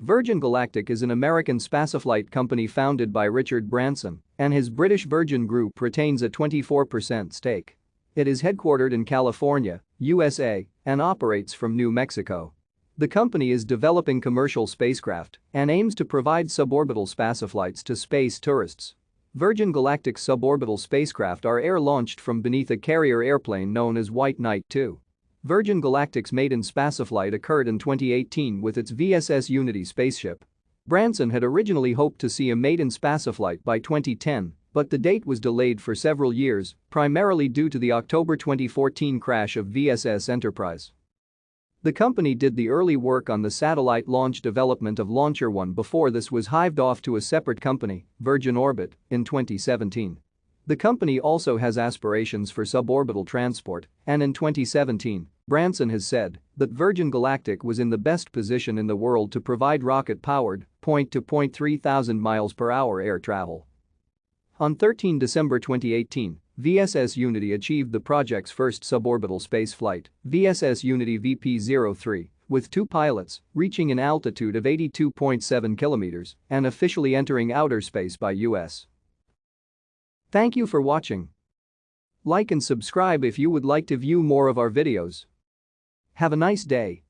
Virgin Galactic is an American spaceflight company founded by Richard Branson, and his British Virgin Group retains a 24% stake. It is headquartered in California, USA, and operates from New Mexico. The company is developing commercial spacecraft and aims to provide suborbital spaceflights to space tourists. Virgin Galactic's suborbital spacecraft are air-launched from beneath a carrier airplane known as White Knight 2. Virgin Galactic's maiden spaceflight occurred in 2018 with its VSS Unity spaceship. Branson had originally hoped to see a maiden spaceflight by 2010, but the date was delayed for several years, primarily due to the October 2014 crash of VSS Enterprise. The company did the early work on the satellite launch development of Launcher 1 before this was hived off to a separate company, Virgin Orbit, in 2017. The company also has aspirations for suborbital transport, and in 2017, Branson has said that Virgin Galactic was in the best position in the world to provide rocket-powered, point-to-point 3,000 miles per hour air travel. On 13 December 2018, VSS Unity achieved the project's first suborbital spaceflight, VSS Unity VP-03, with 2 pilots, reaching an altitude of 82.7 kilometers and officially entering outer space by U.S. Thank you for watching. Like and subscribe if you would like to view more of our videos. Have a nice day.